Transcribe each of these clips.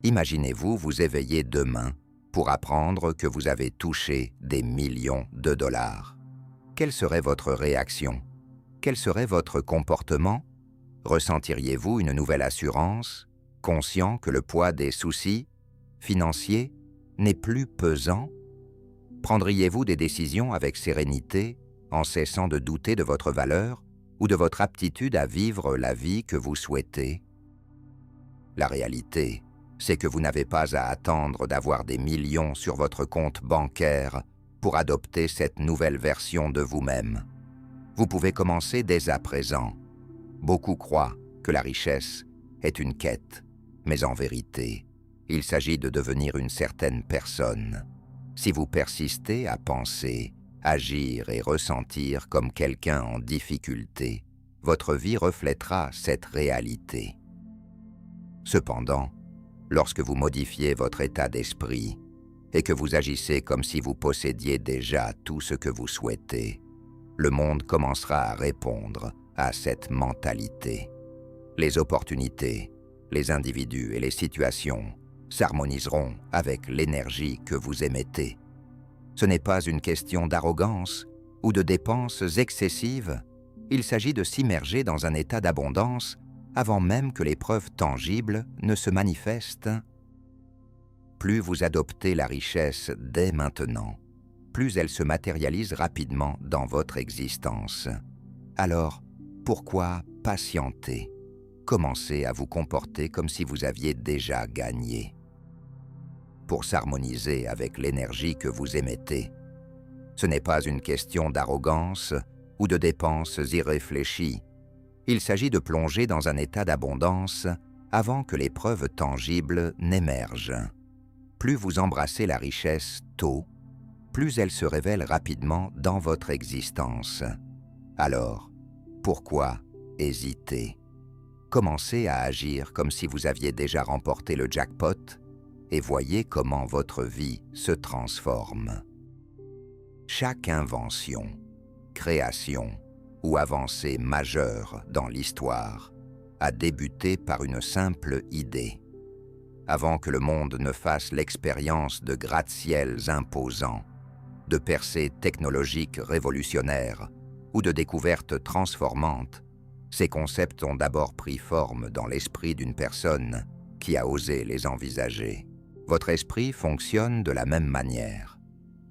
Imaginez-vous vous éveiller demain pour apprendre que vous avez touché des millions de dollars. Quelle serait votre réaction? Quel serait votre comportement? Ressentiriez-vous une nouvelle assurance, conscient que le poids des soucis financiers n'est plus pesant? Prendriez-vous des décisions avec sérénité, en cessant de douter de votre valeur ou de votre aptitude à vivre la vie que vous souhaitez? La réalité, c'est que vous n'avez pas à attendre d'avoir des millions sur votre compte bancaire pour adopter cette nouvelle version de vous-même. Vous pouvez commencer dès à présent. Beaucoup croient que la richesse est une quête, mais en vérité, il s'agit de devenir une certaine personne. Si vous persistez à penser, agir et ressentir comme quelqu'un en difficulté, votre vie reflètera cette réalité. Cependant, lorsque vous modifiez votre état d'esprit et que vous agissez comme si vous possédiez déjà tout ce que vous souhaitez, le monde commencera à répondre à cette mentalité. Les opportunités, les individus et les situations s'harmoniseront avec l'énergie que vous émettez. Ce n'est pas une question d'arrogance ou de dépenses excessives. Il s'agit de s'immerger dans un état d'abondance avant même que les preuves tangibles ne se manifestent. Plus vous adoptez la richesse dès maintenant, plus elle se matérialise rapidement dans votre existence. Alors, pourquoi patienter? Commencez à vous comporter comme si vous aviez déjà gagné. Pour s'harmoniser avec l'énergie que vous émettez, ce n'est pas une question d'arrogance ou de dépenses irréfléchies. Il s'agit de plonger dans un état d'abondance avant que les preuves tangibles n'émergent. Plus vous embrassez la richesse tôt, plus elle se révèle rapidement dans votre existence. Alors, pourquoi hésiter? Commencez à agir comme si vous aviez déjà remporté le jackpot et voyez comment votre vie se transforme. Chaque invention, création ou avancée majeure dans l'histoire a débuté par une simple idée. Avant que le monde ne fasse l'expérience de gratte-ciels imposants, de percées technologiques révolutionnaires ou de découvertes transformantes, ces concepts ont d'abord pris forme dans l'esprit d'une personne qui a osé les envisager. Votre esprit fonctionne de la même manière.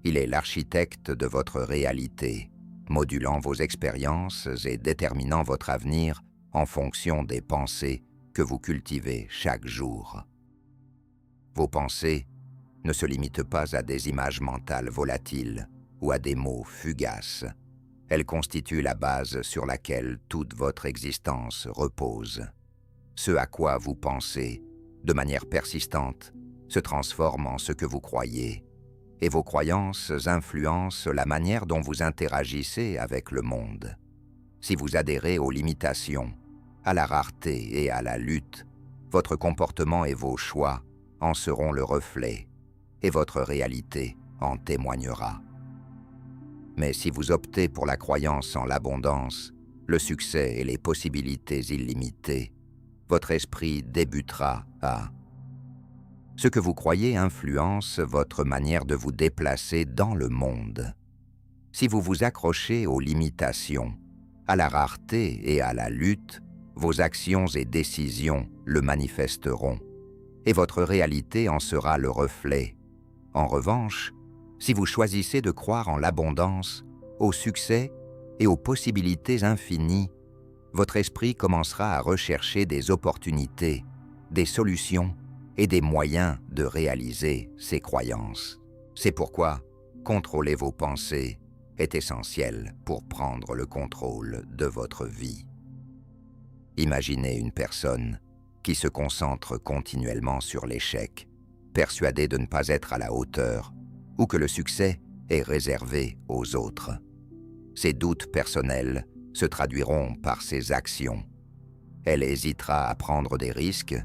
Il est l'architecte de votre réalité, modulant vos expériences et déterminant votre avenir en fonction des pensées que vous cultivez chaque jour. Vos pensées ne se limitent pas à des images mentales volatiles ou à des mots fugaces. Elles constituent la base sur laquelle toute votre existence repose. Ce à quoi vous pensez, de manière persistante, se transforme en ce que vous croyez, et vos croyances influencent la manière dont vous interagissez avec le monde. Si vous adhérez aux limitations, à la rareté et à la lutte, votre comportement et vos choix en seront le reflet, et votre réalité en témoignera. Mais si vous optez pour la croyance en l'abondance, le succès et les possibilités illimitées, votre esprit débutera à... Ce que vous croyez influence votre manière de vous déplacer dans le monde. Si vous vous accrochez aux limitations, à la rareté et à la lutte, vos actions et décisions le manifesteront, et votre réalité en sera le reflet. En revanche, si vous choisissez de croire en l'abondance, au succès et aux possibilités infinies, votre esprit commencera à rechercher des opportunités, des solutions et des moyens de réaliser ses croyances. C'est pourquoi contrôler vos pensées est essentiel pour prendre le contrôle de votre vie. Imaginez une personne qui se concentre continuellement sur l'échec, persuadée de ne pas être à la hauteur ou que le succès est réservé aux autres. Ses doutes personnels se traduiront par ses actions. Elle hésitera à prendre des risques,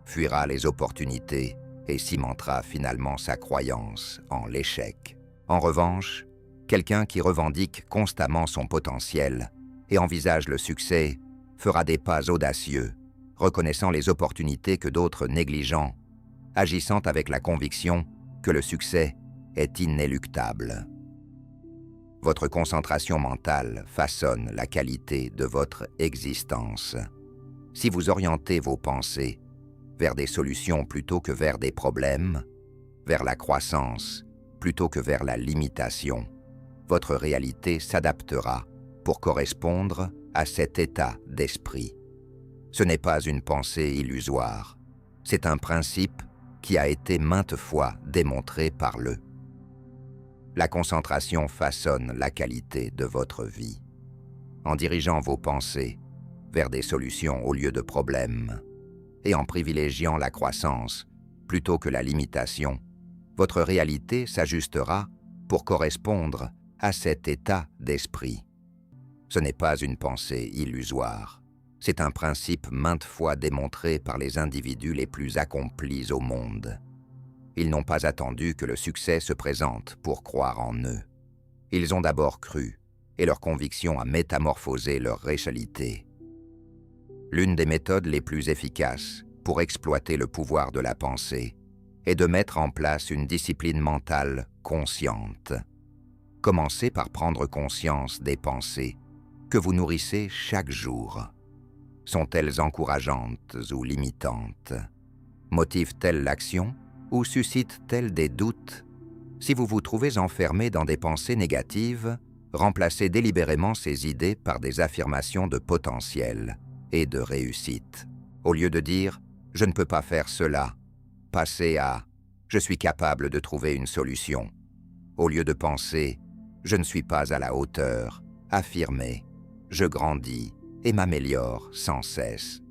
fuira les opportunités et cimentera finalement sa croyance en l'échec. En revanche, quelqu'un qui revendique constamment son potentiel et envisage le succès fera des pas audacieux, reconnaissant les opportunités que d'autres négligents agissant avec la conviction que le succès est inéluctable. Votre concentration mentale façonne la qualité de votre existence. Si vous orientez vos pensées vers des solutions plutôt que vers des problèmes, vers la croissance plutôt que vers la limitation, votre réalité s'adaptera pour correspondre à cet état d'esprit. Ce n'est pas une pensée illusoire, c'est un principe qui a été maintes fois démontré par le. La concentration façonne la qualité de votre vie. En dirigeant vos pensées vers des solutions au lieu de problèmes et en privilégiant la croissance plutôt que la limitation, votre réalité s'ajustera pour correspondre à cet état d'esprit. Ce n'est pas une pensée illusoire, c'est un principe maintes fois démontré par les individus les plus accomplis au monde. Ils n'ont pas attendu que le succès se présente pour croire en eux. Ils ont d'abord cru, et leur conviction a métamorphosé leur réalité. L'une des méthodes les plus efficaces pour exploiter le pouvoir de la pensée est de mettre en place une discipline mentale consciente. Commencez par prendre conscience des pensées que vous nourrissez chaque jour. Sont-elles encourageantes ou limitantes? Motivent-elles l'action ou suscitent-elles des doutes? Si vous vous trouvez enfermé dans des pensées négatives, remplacez délibérément ces idées par des affirmations de potentiel et de réussite. Au lieu de dire « je ne peux pas faire cela », passez à « je suis capable de trouver une solution ». Au lieu de penser « je ne suis pas à la hauteur », affirmez « je grandis et m'améliore sans cesse ».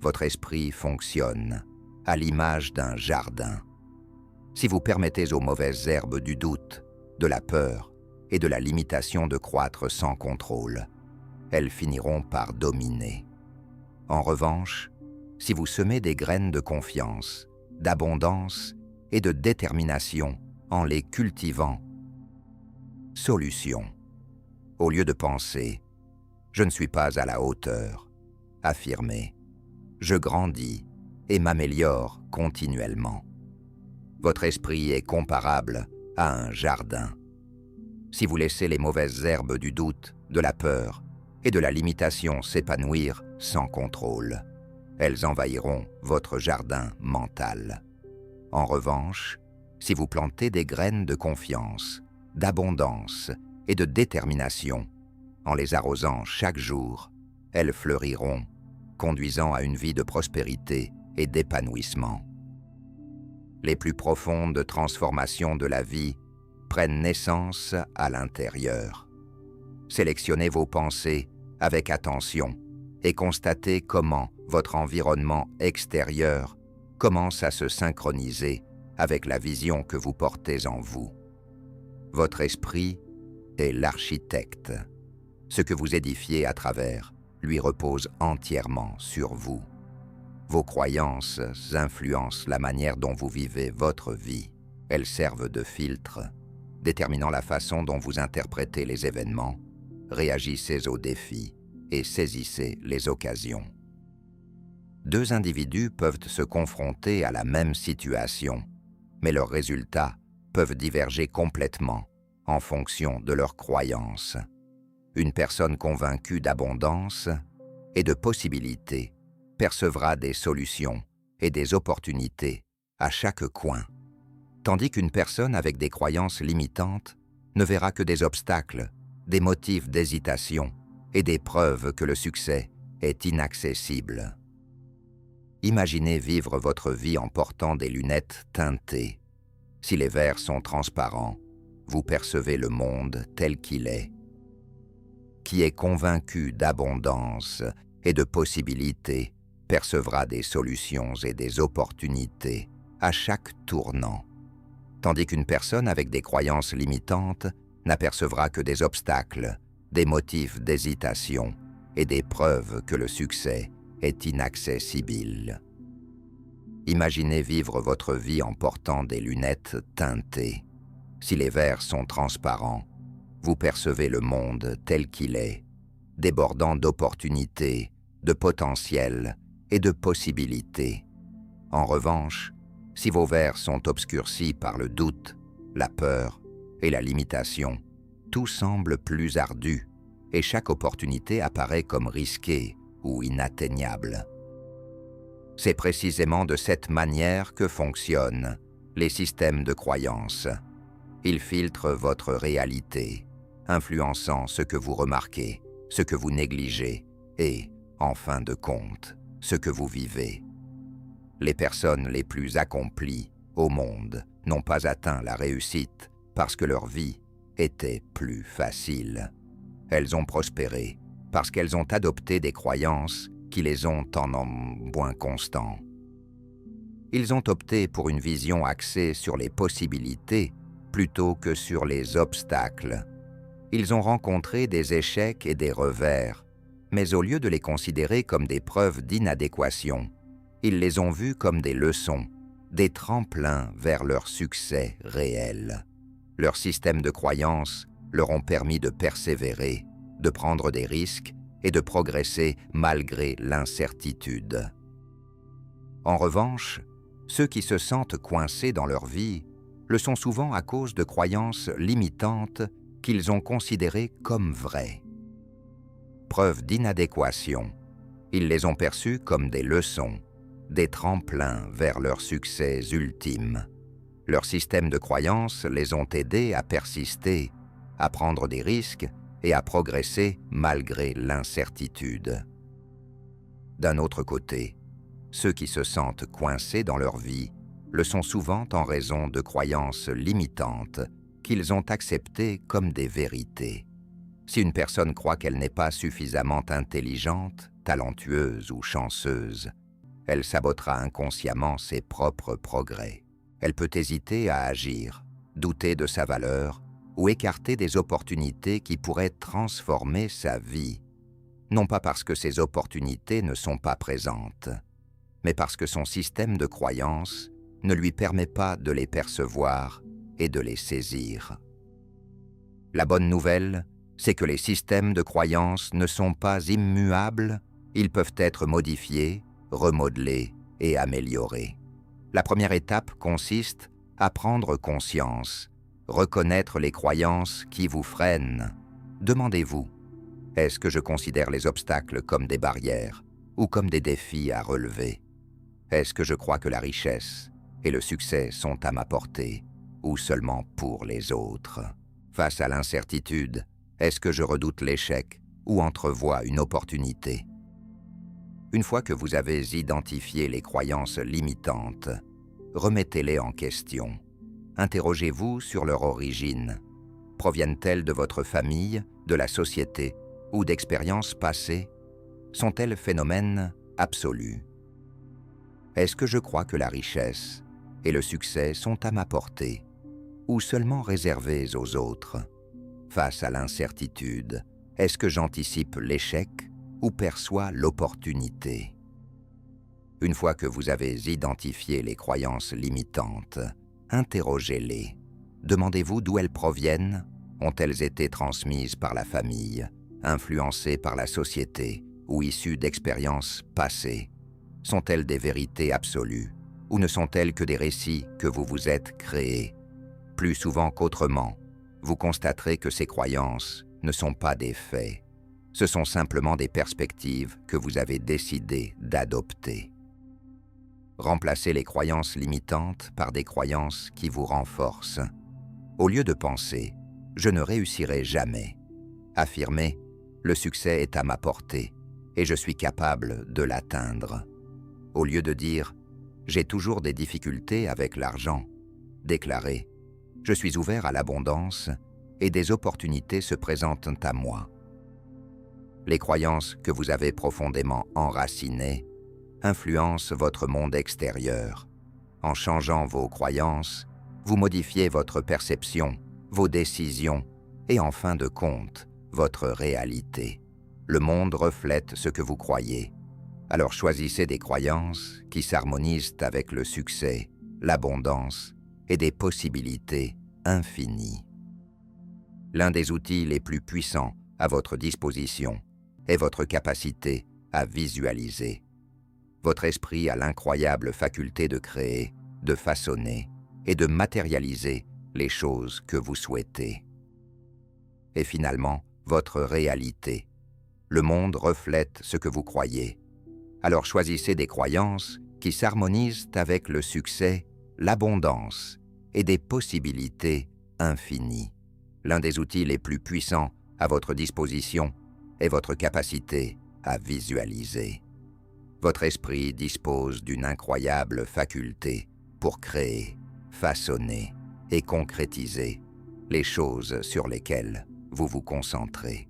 Votre esprit fonctionne à l'image d'un jardin. Si vous permettez aux mauvaises herbes du doute, de la peur et de la limitation de croître sans contrôle, elles finiront par dominer. En revanche, si vous semez des graines de confiance, d'abondance et de détermination en les cultivant, solution. Au lieu de penser « je ne suis pas à la hauteur », affirmez « je grandis et m'améliore continuellement ». Votre esprit est comparable à un jardin. Si vous laissez les mauvaises herbes du doute, de la peur et de la limitation s'épanouir sans contrôle, elles envahiront votre jardin mental. En revanche, si vous plantez des graines de confiance, d'abondance et de détermination, en les arrosant chaque jour, elles fleuriront, conduisant à une vie de prospérité et d'épanouissement. Les plus profondes transformations de la vie prennent naissance à l'intérieur. Sélectionnez vos pensées avec attention et constatez comment votre environnement extérieur commence à se synchroniser avec la vision que vous portez en vous. Votre esprit est l'architecte. Ce que vous édifiez à travers lui repose entièrement sur vous. Vos croyances influencent la manière dont vous vivez votre vie. Elles servent de filtre, déterminant la façon dont vous interprétez les événements, réagissez aux défis et saisissez les occasions. Deux individus peuvent se confronter à la même situation, mais leurs résultats peuvent diverger complètement en fonction de leurs croyances. Une personne convaincue d'abondance et de possibilités percevra des solutions et des opportunités à chaque coin, tandis qu'une personne avec des croyances limitantes ne verra que des obstacles, des motifs d'hésitation et des preuves que le succès est inaccessible. Imaginez vivre votre vie en portant des lunettes teintées. Si les verres sont transparents, vous percevez le monde tel qu'il est. Qui est convaincu d'abondance et de possibilités percevra des solutions et des opportunités à chaque tournant, tandis qu'une personne avec des croyances limitantes n'apercevra que des obstacles, des motifs d'hésitation et des preuves que le succès est inaccessible. Imaginez vivre votre vie en portant des lunettes teintées. Si les verres sont transparents, vous percevez le monde tel qu'il est, débordant d'opportunités, de potentiel et de possibilités. En revanche, si vos verres sont obscurcis par le doute, la peur et la limitation, tout semble plus ardu et chaque opportunité apparaît comme risquée ou inatteignable. C'est précisément de cette manière que fonctionnent les systèmes de croyance. Ils filtrent votre réalité, influençant ce que vous remarquez, ce que vous négligez et, en fin de compte, ce que vous vivez. Les personnes les plus accomplies au monde n'ont pas atteint la réussite parce que leur vie était plus facile. Elles ont prospéré parce qu'elles ont adopté des croyances qui les ont en moins constants. Ils ont opté pour une vision axée sur les possibilités plutôt que sur les obstacles. Ils ont rencontré des échecs et des revers, mais au lieu de les considérer comme des preuves d'inadéquation, ils les ont vus comme des leçons, des tremplins vers leur succès réel. Leurs systèmes de croyances leur ont permis de persévérer, de prendre des risques et de progresser malgré l'incertitude. En revanche, ceux qui se sentent coincés dans leur vie le sont souvent à cause de croyances limitantes qu'ils ont considérées comme vraies. Preuve d'inadéquation, ils les ont perçues comme des leçons, des tremplins vers leur succès ultime. Leurs systèmes de croyances les ont aidés à persister, à prendre des risques et à progresser malgré l'incertitude. D'un autre côté, ceux qui se sentent coincés dans leur vie le sont souvent en raison de croyances limitantes qu'ils ont acceptées comme des vérités. Si une personne croit qu'elle n'est pas suffisamment intelligente, talentueuse ou chanceuse, elle sabotera inconsciemment ses propres progrès. Elle peut hésiter à agir, douter de sa valeur ou écarter des opportunités qui pourraient transformer sa vie, non pas parce que ces opportunités ne sont pas présentes, mais parce que son système de croyance ne lui permet pas de les percevoir et de les saisir. La bonne nouvelle, c'est que les systèmes de croyance ne sont pas immuables, ils peuvent être modifiés, remodelés et améliorés. La première étape consiste à prendre conscience, reconnaître les croyances qui vous freinent. Demandez-vous, est-ce que je considère les obstacles comme des barrières ou comme des défis à relever? Est-ce que je crois que la richesse et le succès sont à ma portée ou seulement pour les autres? Face à l'incertitude, est-ce que je redoute l'échec ou entrevois une opportunité? Une fois que vous avez identifié les croyances limitantes, remettez-les en question. Interrogez-vous sur leur origine. Proviennent-elles de votre famille, de la société ou d'expériences passées? Sont-elles phénomènes absolus? Est-ce que je crois que la richesse et le succès sont à ma portée ou seulement réservés aux autres? Face à l'incertitude, est-ce que j'anticipe l'échec ou perçois l'opportunité? Une fois que vous avez identifié les croyances limitantes, interrogez-les. Demandez-vous d'où elles proviennent. Ont-elles été transmises par la famille, influencées par la société ou issues d'expériences passées? Sont-elles des vérités absolues ou ne sont-elles que des récits que vous vous êtes créés? Plus souvent qu'autrement, vous constaterez que ces croyances ne sont pas des faits. Ce sont simplement des perspectives que vous avez décidé d'adopter. Remplacez les croyances limitantes par des croyances qui vous renforcent. Au lieu de penser « je ne réussirai jamais », affirmez « le succès est à ma portée et je suis capable de l'atteindre ». Au lieu de dire « j'ai toujours des difficultés avec l'argent », déclarez « je suis ouvert à l'abondance et des opportunités se présentent à moi ». Les croyances que vous avez profondément enracinées influencent votre monde extérieur. En changeant vos croyances, vous modifiez votre perception, vos décisions et en fin de compte, votre réalité. Le monde reflète ce que vous croyez. Alors choisissez des croyances qui s'harmonisent avec le succès, l'abondance et des possibilités infinies. L'un des outils les plus puissants à votre disposition est votre capacité à visualiser. Votre esprit a l'incroyable faculté de créer, de façonner et de matérialiser les choses que vous souhaitez. Et finalement, votre réalité. Le monde reflète ce que vous croyez. Alors choisissez des croyances qui s'harmonisent avec le succès, l'abondance et des possibilités infinies. L'un des outils les plus puissants à votre disposition est votre capacité à visualiser. Votre esprit dispose d'une incroyable faculté pour créer, façonner et concrétiser les choses sur lesquelles vous vous concentrez.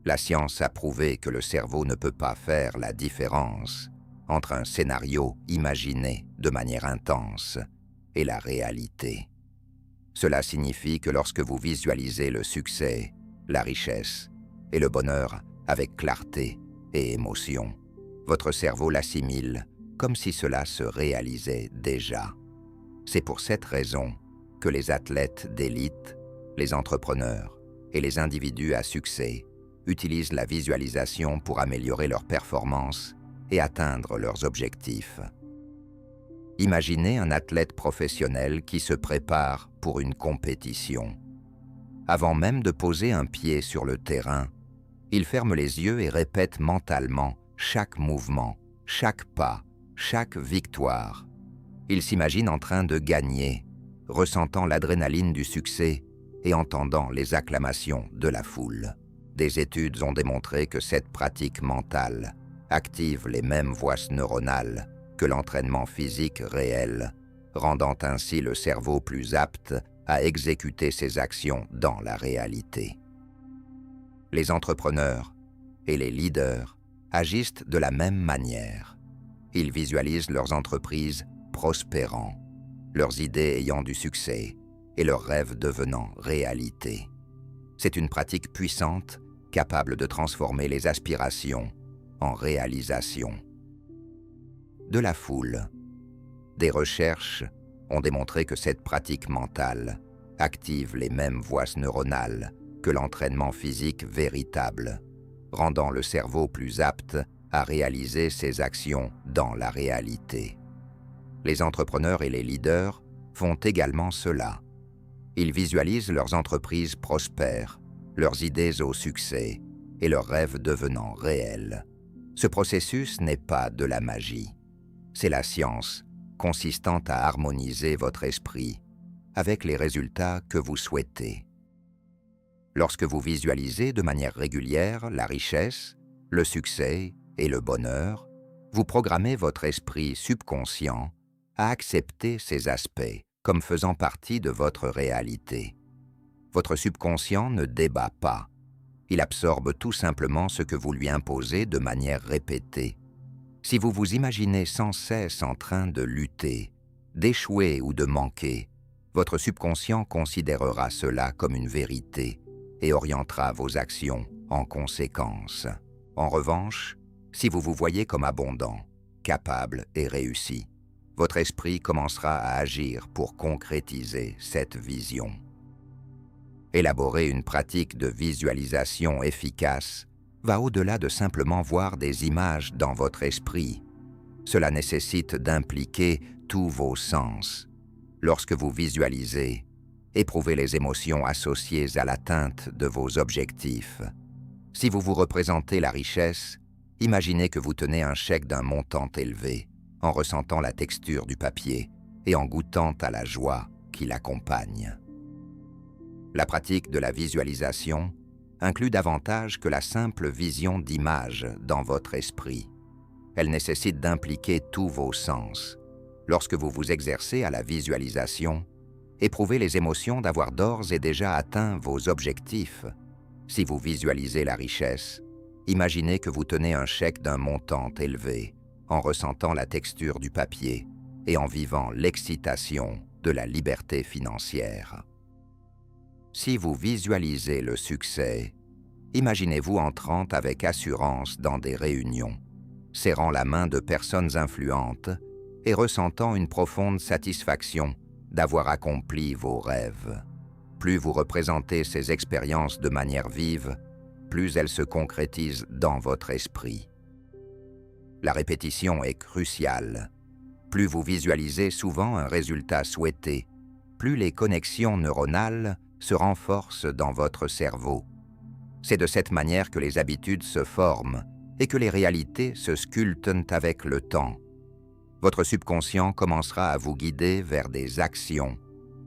La science a prouvé que le cerveau ne peut pas faire la différence entre un scénario imaginé de manière intense et la réalité. Cela signifie que lorsque vous visualisez le succès, la richesse et le bonheur avec clarté et émotion, votre cerveau l'assimile comme si cela se réalisait déjà. C'est pour cette raison que les athlètes d'élite, les entrepreneurs et les individus à succès utilisent la visualisation pour améliorer leurs performances et atteindre leurs objectifs. Imaginez un athlète professionnel qui se prépare pour une compétition. Avant même de poser un pied sur le terrain, il ferme les yeux et répète mentalement chaque mouvement, chaque pas, chaque victoire. Il s'imagine en train de gagner, ressentant l'adrénaline du succès et entendant les acclamations de la foule. Des études ont démontré que cette pratique mentale active les mêmes voies neuronales que l'entraînement physique réel, rendant ainsi le cerveau plus apte à exécuter ses actions dans la réalité. Les entrepreneurs et les leaders agissent de la même manière. Ils visualisent leurs entreprises prospérant, leurs idées ayant du succès et leurs rêves devenant réalité. C'est une pratique puissante, capable de transformer les aspirations en réalisation. De la foule, des recherches ont démontré que cette pratique mentale active les mêmes voies neuronales que l'entraînement physique véritable, rendant le cerveau plus apte à réaliser ses actions dans la réalité. Les entrepreneurs et les leaders font également cela. Ils visualisent leurs entreprises prospères, leurs idées au succès et leurs rêves devenant réels. Ce processus n'est pas de la magie. C'est la science consistant à harmoniser votre esprit avec les résultats que vous souhaitez. Lorsque vous visualisez de manière régulière la richesse, le succès et le bonheur, vous programmez votre esprit subconscient à accepter ces aspects comme faisant partie de votre réalité. Votre subconscient ne débat pas. Il absorbe tout simplement ce que vous lui imposez de manière répétée. Si vous vous imaginez sans cesse en train de lutter, d'échouer ou de manquer, votre subconscient considérera cela comme une vérité et orientera vos actions en conséquence. En revanche, si vous vous voyez comme abondant, capable et réussi, votre esprit commencera à agir pour concrétiser cette vision. Élaborer une pratique de visualisation efficace va au-delà de simplement voir des images dans votre esprit. Cela nécessite d'impliquer tous vos sens. Lorsque vous visualisez, éprouvez les émotions associées à l'atteinte de vos objectifs. Si vous vous représentez la richesse, imaginez que vous tenez un chèque d'un montant élevé, en ressentant la texture du papier et en goûtant à la joie qui l'accompagne. La pratique de la visualisation inclut davantage que la simple vision d'images dans votre esprit. Elle nécessite d'impliquer tous vos sens. Lorsque vous vous exercez à la visualisation, éprouvez les émotions d'avoir d'ores et déjà atteint vos objectifs. Si vous visualisez la richesse, imaginez que vous tenez un chèque d'un montant élevé, en ressentant la texture du papier et en vivant l'excitation de la liberté financière. Si vous visualisez le succès, imaginez-vous entrant avec assurance dans des réunions, serrant la main de personnes influentes et ressentant une profonde satisfaction d'avoir accompli vos rêves. Plus vous représentez ces expériences de manière vive, plus elles se concrétisent dans votre esprit. La répétition est cruciale. Plus vous visualisez souvent un résultat souhaité, plus les connexions neuronales se renforcent dans votre cerveau. C'est de cette manière que les habitudes se forment et que les réalités se sculptent avec le temps. Votre subconscient commencera à vous guider vers des actions,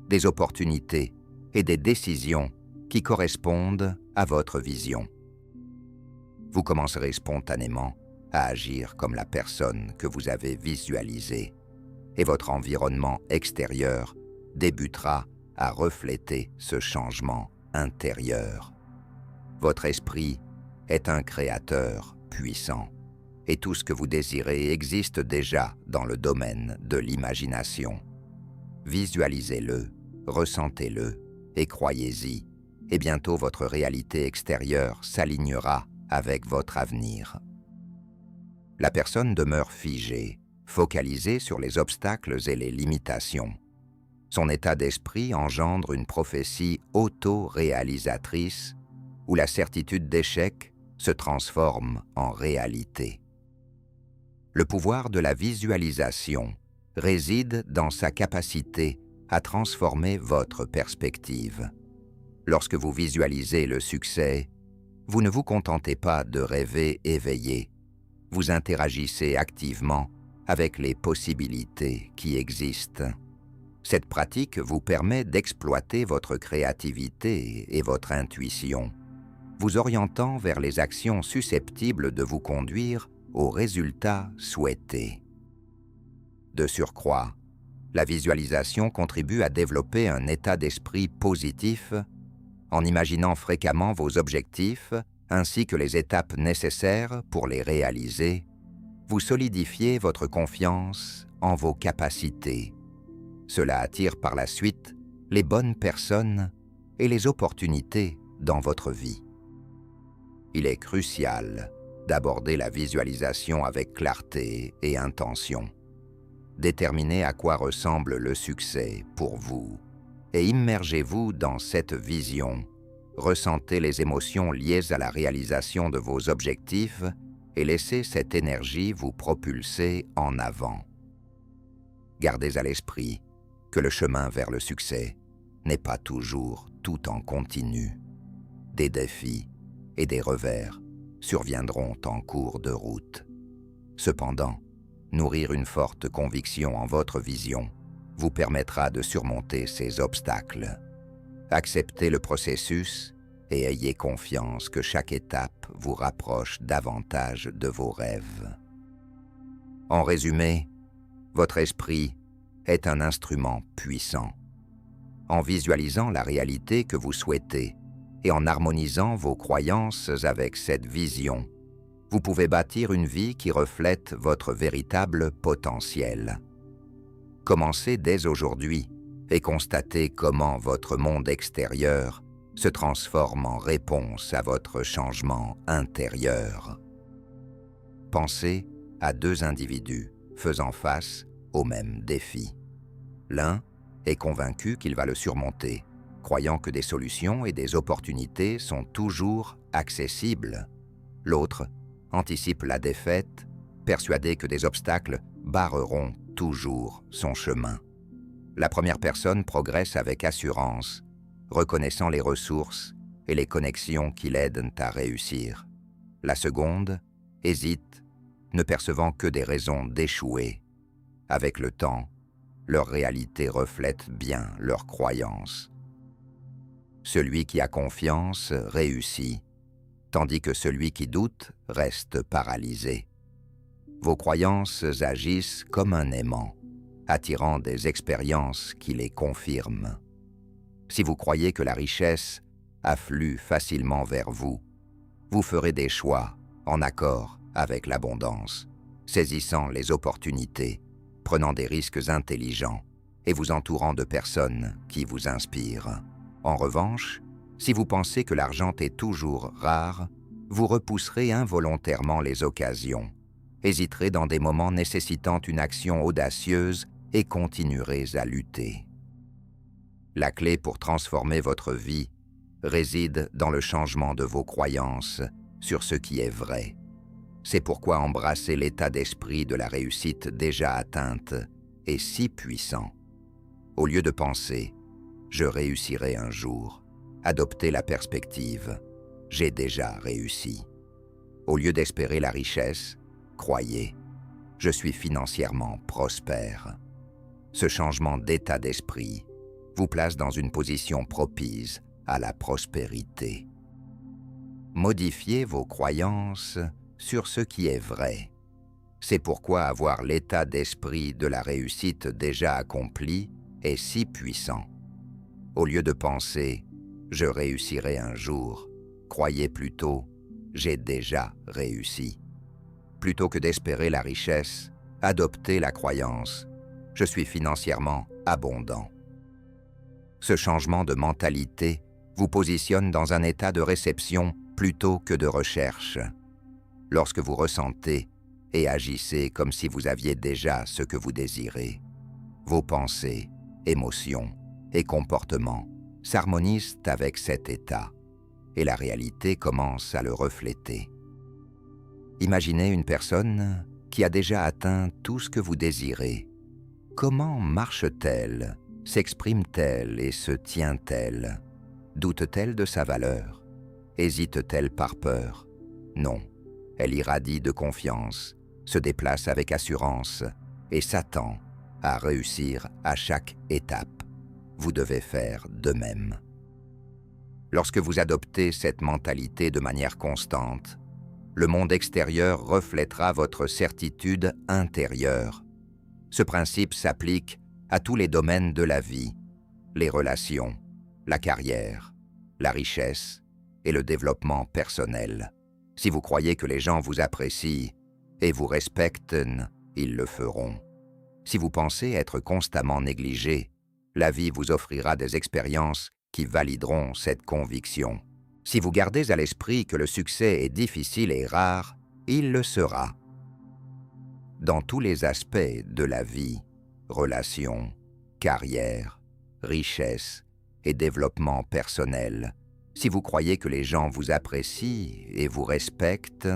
des opportunités et des décisions qui correspondent à votre vision. Vous commencerez spontanément à agir comme la personne que vous avez visualisée, et votre environnement extérieur débutera à refléter ce changement intérieur. Votre esprit est un créateur puissant, et tout ce que vous désirez existe déjà dans le domaine de l'imagination. Visualisez-le, ressentez-le et croyez-y, et bientôt votre réalité extérieure s'alignera avec votre avenir. La personne demeure figée, focalisée sur les obstacles et les limitations. Son état d'esprit engendre une prophétie auto-réalisatrice où la certitude d'échec se transforme en réalité. Le pouvoir de la visualisation réside dans sa capacité à transformer votre perspective. Lorsque vous visualisez le succès, vous ne vous contentez pas de rêver éveillé. Vous interagissez activement avec les possibilités qui existent. Cette pratique vous permet d'exploiter votre créativité et votre intuition, vous orientant vers les actions susceptibles de vous conduire aux résultats souhaités. De surcroît, la visualisation contribue à développer un état d'esprit positif en imaginant fréquemment vos objectifs ainsi que les étapes nécessaires pour les réaliser. Vous solidifiez votre confiance en vos capacités. Cela attire par la suite les bonnes personnes et les opportunités dans votre vie. Il est crucial d'aborder la visualisation avec clarté et intention. Déterminez à quoi ressemble le succès pour vous et immergez-vous dans cette vision. Ressentez les émotions liées à la réalisation de vos objectifs et laissez cette énergie vous propulser en avant. Gardez à l'esprit que le chemin vers le succès n'est pas toujours tout en continu. Des défis et des revers surviendront en cours de route. Cependant, nourrir une forte conviction en votre vision vous permettra de surmonter ces obstacles. Acceptez le processus et ayez confiance que chaque étape vous rapproche davantage de vos rêves. En résumé, votre esprit est un instrument puissant. En visualisant la réalité que vous souhaitez et en harmonisant vos croyances avec cette vision, vous pouvez bâtir une vie qui reflète votre véritable potentiel. Commencez dès aujourd'hui et constatez comment votre monde extérieur se transforme en réponse à votre changement intérieur. Pensez à deux individus faisant face au même défi. L'un est convaincu qu'il va le surmonter, croyant que des solutions et des opportunités sont toujours accessibles. L'autre anticipe la défaite, persuadé que des obstacles barreront toujours son chemin. La première personne progresse avec assurance, reconnaissant les ressources et les connexions qui l'aident à réussir. La seconde hésite, ne percevant que des raisons d'échouer. Avec le temps, leur réalité reflète bien leurs croyances. Celui qui a confiance réussit, tandis que celui qui doute reste paralysé. Vos croyances agissent comme un aimant, attirant des expériences qui les confirment. Si vous croyez que la richesse afflue facilement vers vous, vous ferez des choix en accord avec l'abondance, saisissant les opportunités, prenant des risques intelligents et vous entourant de personnes qui vous inspirent. En revanche, si vous pensez que l'argent est toujours rare, vous repousserez involontairement les occasions, hésiterez dans des moments nécessitant une action audacieuse et continuerez à lutter. La clé pour transformer votre vie réside dans le changement de vos croyances sur ce qui est vrai. C'est pourquoi embrasser l'état d'esprit de la réussite déjà atteinte est si puissant. Au lieu de penser « je réussirai un jour », adoptez la perspective « j'ai déjà réussi ». Au lieu d'espérer la richesse, croyez « je suis financièrement prospère ». Ce changement d'état d'esprit vous place dans une position propice à la prospérité. Modifiez vos croyances sur ce qui est vrai. C'est pourquoi avoir l'état d'esprit de la réussite déjà accomplie est si puissant. Au lieu de penser « je réussirai un jour », croyez plutôt « j'ai déjà réussi ». Plutôt que d'espérer la richesse, adoptez la croyance « je suis financièrement abondant ». Ce changement de mentalité vous positionne dans un état de réception plutôt que de recherche. Lorsque vous ressentez et agissez comme si vous aviez déjà ce que vous désirez, vos pensées, émotions et comportements s'harmonisent avec cet état et la réalité commence à le refléter. Imaginez une personne qui a déjà atteint tout ce que vous désirez. Comment marche-t-elle, s'exprime-t-elle et se tient-elle? Doute-t-elle de sa valeur? Hésite-t-elle par peur? Non, elle irradie de confiance, se déplace avec assurance et s'attend à réussir à chaque étape. Vous devez faire de même. Lorsque vous adoptez cette mentalité de manière constante, le monde extérieur reflètera votre certitude intérieure. Ce principe s'applique à tous les domaines de la vie, les relations, la carrière, la richesse et le développement personnel. Si vous croyez que les gens vous apprécient et vous respectent, ils le feront. Si vous pensez être constamment négligé, la vie vous offrira des expériences qui valideront cette conviction. Si vous gardez à l'esprit que le succès est difficile et rare, il le sera. Dans tous les aspects de la vie, relations, carrière, richesse et développement personnel, si vous croyez que les gens vous apprécient et vous respectent,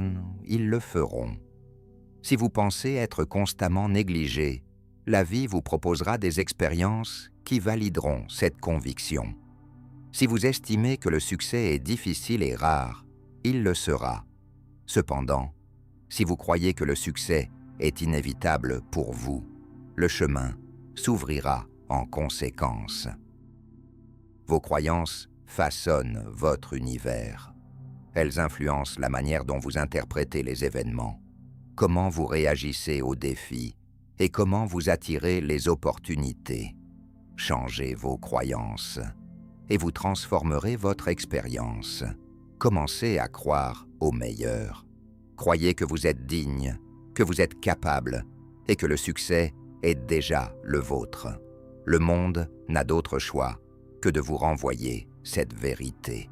ils le feront. Si vous pensez être constamment négligé, la vie vous proposera des expériences qui valideront cette conviction. Si vous estimez que le succès est difficile et rare, il le sera. Cependant, si vous croyez que le succès est inévitable pour vous, le chemin s'ouvrira en conséquence. Vos croyances façonnent votre univers. Elles influencent la manière dont vous interprétez les événements, comment vous réagissez aux défis et comment vous attirez les opportunités. Changez vos croyances et vous transformerez votre expérience. Commencez à croire au meilleur. Croyez que vous êtes digne, que vous êtes capable et que le succès est déjà le vôtre. Le monde n'a d'autre choix que de vous renvoyer cette vérité.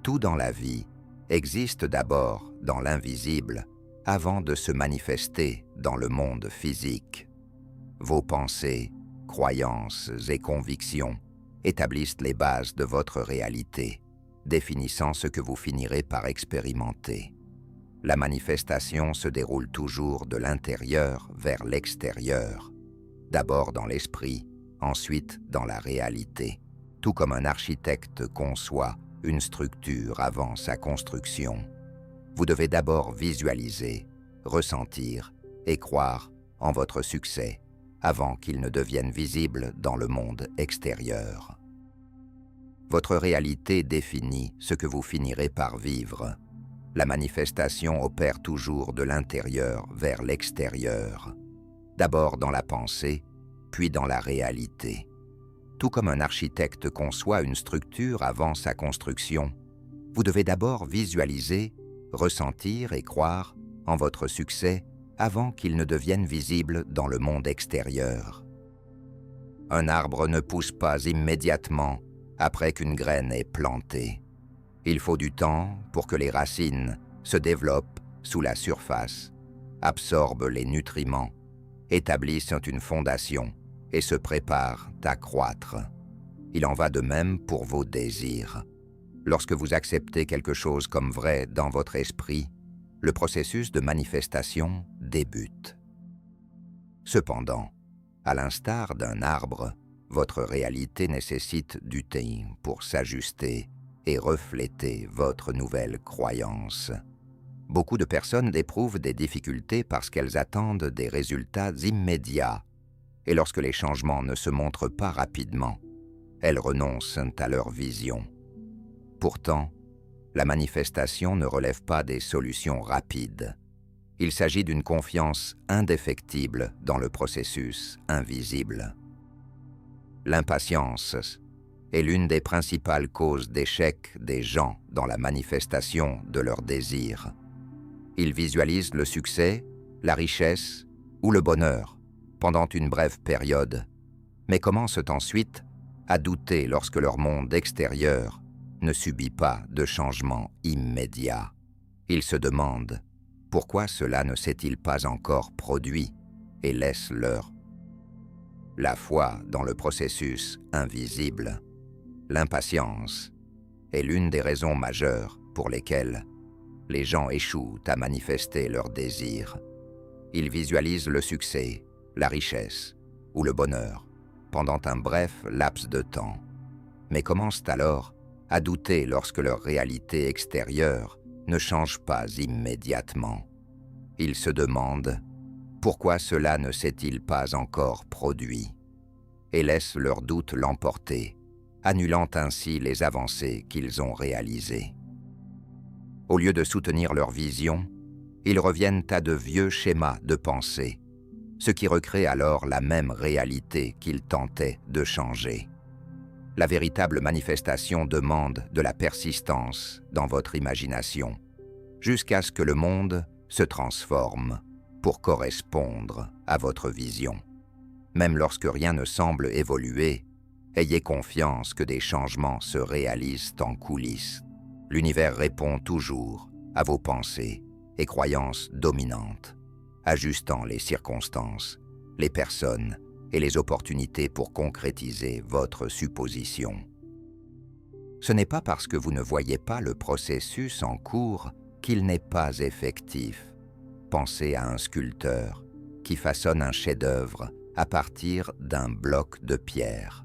Tout dans la vie existe d'abord dans l'invisible avant de se manifester dans le monde physique. Vos pensées, croyances et convictions établissent les bases de votre réalité, définissant ce que vous finirez par expérimenter. La manifestation se déroule toujours de l'intérieur vers l'extérieur, d'abord dans l'esprit, ensuite dans la réalité, tout comme un architecte conçoit une structure avant sa construction. Vous devez d'abord visualiser, ressentir et croire en votre succès avant qu'il ne devienne visible dans le monde extérieur. Votre réalité définit ce que vous finirez par vivre. La manifestation opère toujours de l'intérieur vers l'extérieur, d'abord dans la pensée, puis dans la réalité. Tout comme un architecte conçoit une structure avant sa construction, vous devez d'abord visualiser, ressentir et croire en votre succès avant qu'il ne devienne visible dans le monde extérieur. Un arbre ne pousse pas immédiatement après qu'une graine est plantée. Il faut du temps pour que les racines se développent sous la surface, absorbent les nutriments, établissent une fondation et se préparent à croître. Il en va de même pour vos désirs. Lorsque vous acceptez quelque chose comme vrai dans votre esprit, le processus de manifestation débute. Cependant, à l'instar d'un arbre, votre réalité nécessite du temps pour s'ajuster et refléter votre nouvelle croyance. Beaucoup de personnes éprouvent des difficultés parce qu'elles attendent des résultats immédiats, et lorsque les changements ne se montrent pas rapidement, elles renoncent à leur vision. Pourtant, la manifestation ne relève pas des solutions rapides. Il s'agit d'une confiance indéfectible dans le processus invisible. L'impatience est l'une des principales causes d'échec des gens dans la manifestation de leurs désirs. Ils visualisent le succès, la richesse ou le bonheur pendant une brève période, mais commencent ensuite à douter lorsque leur monde extérieur ne subit pas de changement immédiat. Ils se demandent pourquoi cela ne s'est-il pas encore produit et laissent la foi dans le processus invisible. L'impatience est l'une des raisons majeures pour lesquelles les gens échouent à manifester leurs désirs. Ils visualisent le succès, la richesse ou le bonheur pendant un bref laps de temps, mais commencent alors à douter lorsque leur réalité extérieure ne change pas immédiatement. Ils se demandent pourquoi cela ne s'est-il pas encore produit et laissent leurs doutes l'emporter, annulant ainsi les avancées qu'ils ont réalisées. Au lieu de soutenir leur vision, ils reviennent à de vieux schémas de pensée, ce qui recrée alors la même réalité qu'ils tentaient de changer. La véritable manifestation demande de la persistance dans votre imagination, jusqu'à ce que le monde se transforme pour correspondre à votre vision. Même lorsque rien ne semble évoluer, ayez confiance que des changements se réalisent en coulisses. L'univers répond toujours à vos pensées et croyances dominantes, ajustant les circonstances, les personnes et les opportunités pour concrétiser votre supposition. Ce n'est pas parce que vous ne voyez pas le processus en cours qu'il n'est pas effectif. Pensez à un sculpteur qui façonne un chef-d'œuvre à partir d'un bloc de pierre.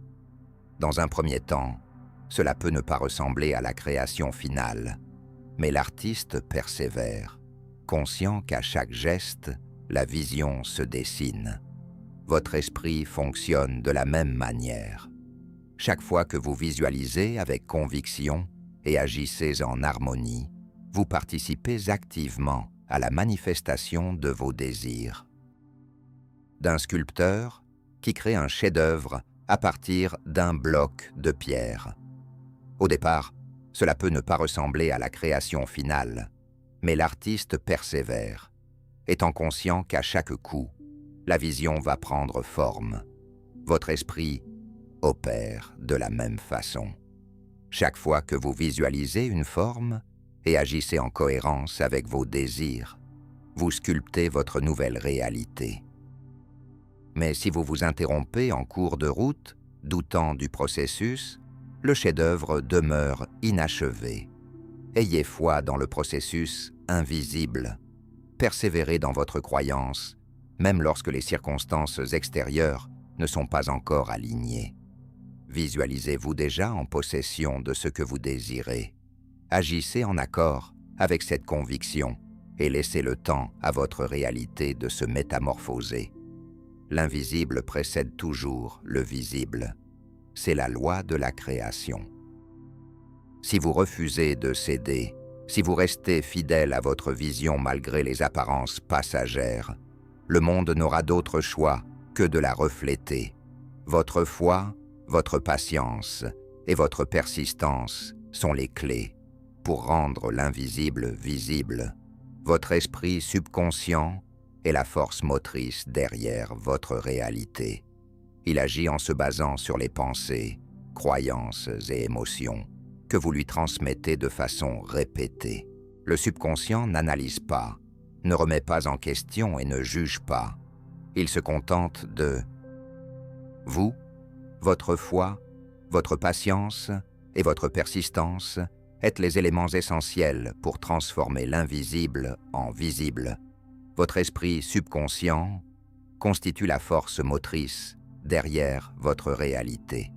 Dans un premier temps, cela peut ne pas ressembler à la création finale, mais l'artiste persévère, conscient qu'à chaque geste, la vision se dessine. Votre esprit fonctionne de la même manière. Chaque fois que vous visualisez avec conviction et agissez en harmonie, vous participez activement à la manifestation de vos désirs. D'un sculpteur qui crée un chef-d'œuvre à partir d'un bloc de pierre. Au départ, cela peut ne pas ressembler à la création finale, mais l'artiste persévère, étant conscient qu'à chaque coup, la vision va prendre forme. Votre esprit opère de la même façon. Chaque fois que vous visualisez une forme et agissez en cohérence avec vos désirs, vous sculptez votre nouvelle réalité. Mais si vous vous interrompez en cours de route, doutant du processus, le chef-d'œuvre demeure inachevé. Ayez foi dans le processus invisible. Persévérez dans votre croyance, même lorsque les circonstances extérieures ne sont pas encore alignées. Visualisez-vous déjà en possession de ce que vous désirez. Agissez en accord avec cette conviction et laissez le temps à votre réalité de se métamorphoser. L'invisible précède toujours le visible. C'est la loi de la création. Si vous refusez de céder, si vous restez fidèle à votre vision malgré les apparences passagères, le monde n'aura d'autre choix que de la refléter. Votre foi, votre patience et votre persistance sont les clés pour rendre l'invisible visible. Votre esprit subconscient est la force motrice derrière votre réalité. Il agit en se basant sur les pensées, croyances et émotions que vous lui transmettez de façon répétée. Le subconscient n'analyse pas, ne remet pas en question et ne juge pas. Il se contente de vous, votre foi, votre patience et votre persistance êtes les éléments essentiels pour transformer l'invisible en visible. Votre esprit subconscient constitue la force motrice derrière votre réalité.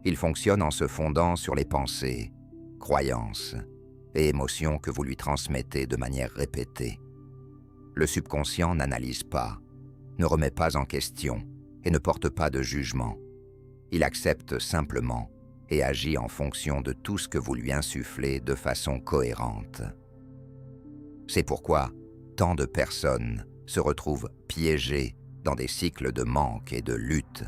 Il fonctionne en se fondant sur les pensées, croyances et émotions que vous lui transmettez de manière répétée. Le subconscient n'analyse pas, ne remet pas en question et ne porte pas de jugement. Il accepte simplement et agit en fonction de tout ce que vous lui insufflez de façon cohérente. C'est pourquoi tant de personnes se retrouvent piégées dans des cycles de manque et de lutte.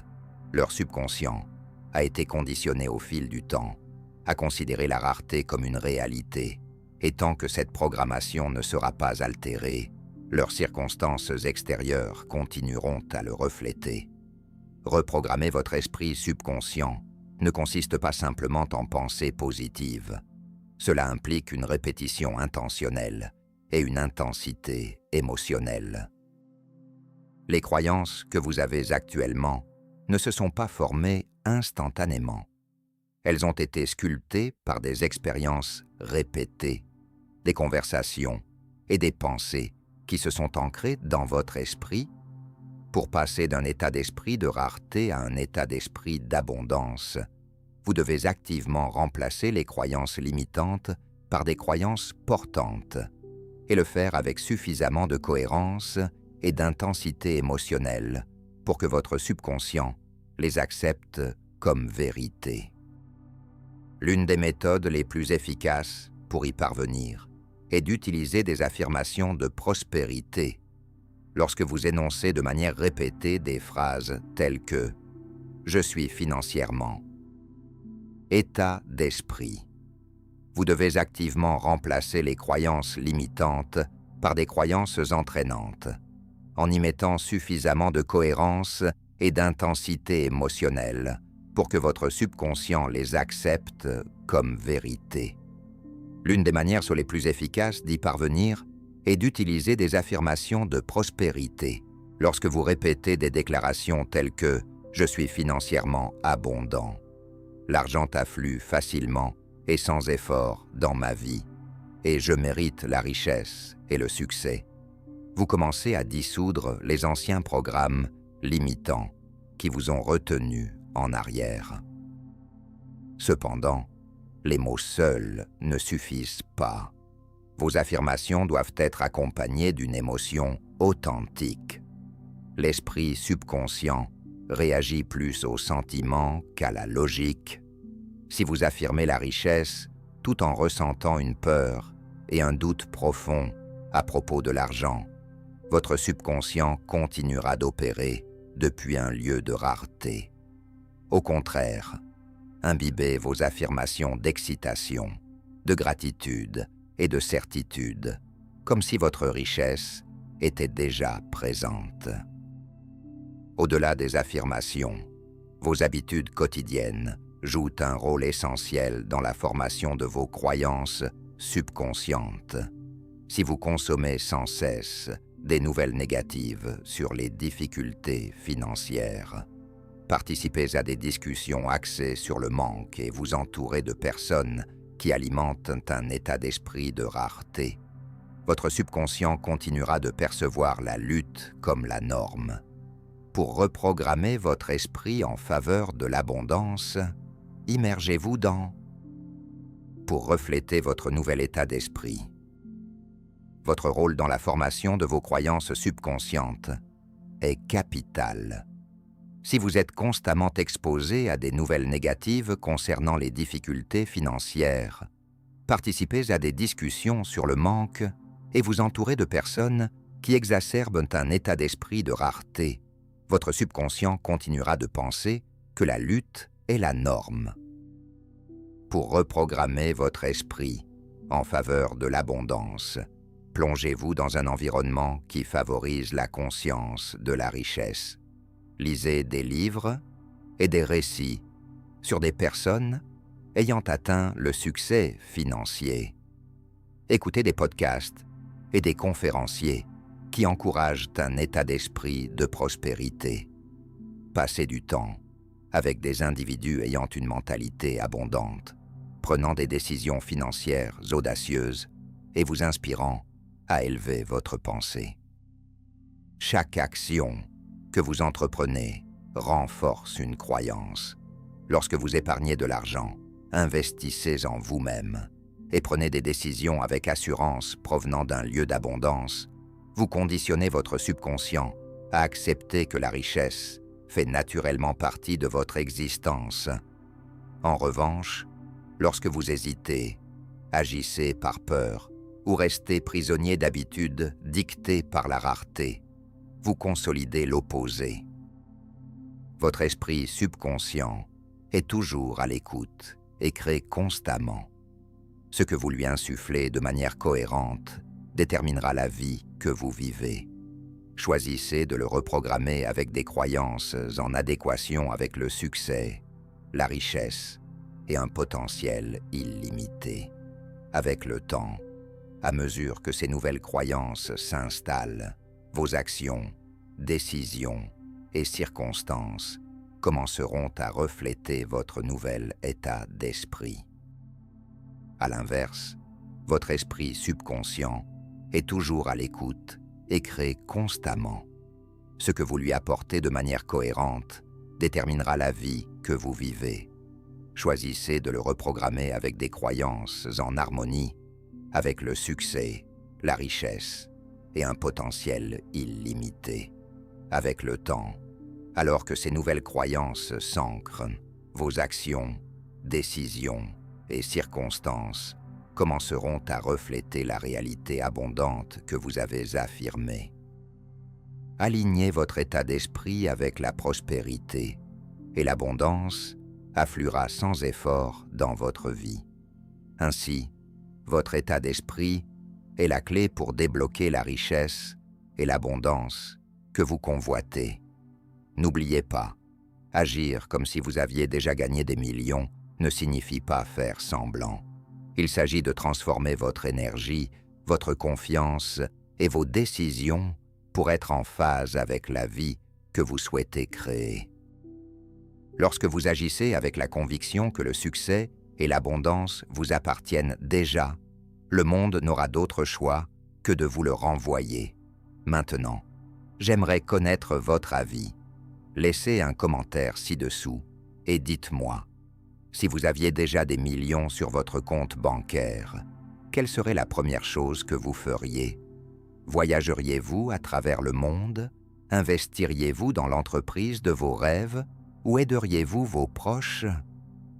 Leur subconscient a été conditionné au fil du temps à considérer la rareté comme une réalité, et tant que cette programmation ne sera pas altérée, leurs circonstances extérieures continueront à le refléter. Reprogrammer votre esprit subconscient ne consiste pas simplement en pensées positives. Cela implique une répétition intentionnelle et une intensité émotionnelle. Les croyances que vous avez actuellement ne se sont pas formées instantanément. Elles ont été sculptées par des expériences répétées, des conversations et des pensées qui se sont ancrées dans votre esprit. Pour passer d'un état d'esprit de rareté à un état d'esprit d'abondance, vous devez activement remplacer les croyances limitantes par des croyances portantes et le faire avec suffisamment de cohérence et d'intensité émotionnelle pour que votre subconscient les accepte comme vérité. L'une des méthodes les plus efficaces pour y parvenir est d'utiliser des affirmations de prospérité lorsque vous énoncez de manière répétée des phrases telles que « Je suis financièrement », état d'esprit. Vous devez activement remplacer les croyances limitantes par des croyances entraînantes, en y mettant suffisamment de cohérence et d'intensité émotionnelle pour que votre subconscient les accepte comme vérité. L'une des manières les plus efficaces d'y parvenir est d'utiliser des affirmations de prospérité lorsque vous répétez des déclarations telles que « Je suis financièrement abondant »,« L'argent afflue facilement et sans effort dans ma vie » et « Je mérite la richesse et le succès ». Vous commencez à dissoudre les anciens programmes limitants qui vous ont retenu en arrière. Cependant, les mots seuls ne suffisent pas. Vos affirmations doivent être accompagnées d'une émotion authentique. L'esprit subconscient réagit plus aux sentiments qu'à la logique. Si vous affirmez la richesse tout en ressentant une peur et un doute profond à propos de l'argent, votre subconscient continuera d'opérer depuis un lieu de rareté. Au contraire, imbibez vos affirmations d'excitation, de gratitude et de certitude, comme si votre richesse était déjà présente. Au-delà des affirmations, vos habitudes quotidiennes jouent un rôle essentiel dans la formation de vos croyances subconscientes. Si vous consommez sans cesse des nouvelles négatives sur les difficultés financières, participez à des discussions axées sur le manque et vous entourez de personnes qui alimentent un état d'esprit de rareté, votre subconscient continuera de percevoir la lutte comme la norme. Pour reprogrammer votre esprit en faveur de l'abondance, immergez-vous dans pour refléter votre nouvel état d'esprit. Votre rôle dans la formation de vos croyances subconscientes est capital. Si vous êtes constamment exposé à des nouvelles négatives concernant les difficultés financières, participez à des discussions sur le manque et vous entourez de personnes qui exacerbent un état d'esprit de rareté. Votre subconscient continuera de penser que la lutte est la norme. Pour reprogrammer votre esprit en faveur de l'abondance, plongez-vous dans un environnement qui favorise la conscience de la richesse. Lisez des livres et des récits sur des personnes ayant atteint le succès financier. Écoutez des podcasts et des conférenciers qui encouragent un état d'esprit de prospérité. Passez du temps avec des individus ayant une mentalité abondante. prenant des décisions financières audacieuses et vous inspirant à élever votre pensée. Chaque action que vous entreprenez renforce une croyance. Lorsque vous épargnez de l'argent, investissez en vous-même et prenez des décisions avec assurance provenant d'un lieu d'abondance, vous conditionnez votre subconscient à accepter que la richesse fait naturellement partie de votre existence. En revanche, lorsque vous hésitez, agissez par peur ou restez prisonnier d'habitudes dictées par la rareté, vous consolidez l'opposé. Votre esprit subconscient est toujours à l'écoute et crée constamment. Ce que vous lui insufflez de manière cohérente déterminera la vie que vous vivez. Choisissez de le reprogrammer avec des croyances en adéquation avec le succès, la richesse et un potentiel illimité. Avec le temps, à mesure que ces nouvelles croyances s'installent, vos actions, décisions et circonstances commenceront à refléter votre nouvel état d'esprit. À l'inverse, votre esprit subconscient est toujours à l'écoute et crée constamment. Ce que vous lui apportez de manière cohérente déterminera la vie que vous vivez. Choisissez de le reprogrammer avec des croyances en harmonie avec le succès, la richesse et un potentiel illimité. Avec le temps, alors que ces nouvelles croyances s'ancrent, vos actions, décisions et circonstances commenceront à refléter la réalité abondante que vous avez affirmée. Alignez votre état d'esprit avec la prospérité et l'abondance affluera sans effort dans votre vie. Ainsi, votre état d'esprit est la clé pour débloquer la richesse et l'abondance que vous convoitez. N'oubliez pas, agir comme si vous aviez déjà gagné des millions ne signifie pas faire semblant. Il s'agit de transformer votre énergie, votre confiance et vos décisions pour être en phase avec la vie que vous souhaitez créer. Lorsque vous agissez avec la conviction que le succès et l'abondance vous appartiennent déjà, le monde n'aura d'autre choix que de vous le renvoyer. Maintenant, j'aimerais connaître votre avis. Laissez un commentaire ci-dessous et dites-moi, si vous aviez déjà des millions sur votre compte bancaire, quelle serait la première chose que vous feriez? Voyageriez-vous à travers le monde? Investiriez-vous dans l'entreprise de vos rêves? Ou aideriez-vous vos proches?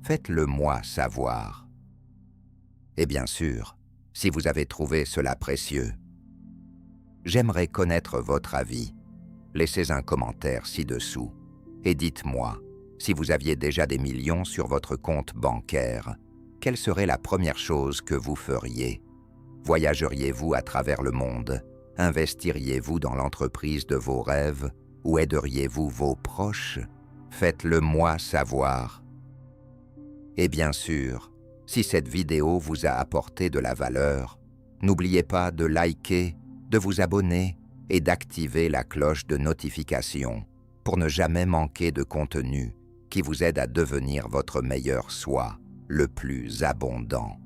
Faites-le moi savoir. Et bien sûr, si vous avez trouvé cela précieux, j'aimerais connaître votre avis. Laissez un commentaire ci-dessous et dites-moi, si vous aviez déjà des millions sur votre compte bancaire, quelle serait la première chose que vous feriez? Voyageriez-vous à travers le monde? Investiriez-vous dans l'entreprise de vos rêves? Ou aideriez-vous vos proches? Faites-le moi savoir. Et bien sûr, si cette vidéo vous a apporté de la valeur, n'oubliez pas de liker, de vous abonner et d'activer la cloche de notification pour ne jamais manquer de contenu qui vous aide à devenir votre meilleur soi, le plus abondant.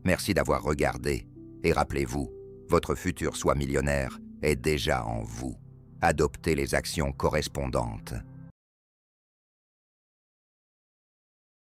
Merci d'avoir regardé et rappelez-vous, votre futur soi millionnaire est déjà en vous. Adoptez les actions correspondantes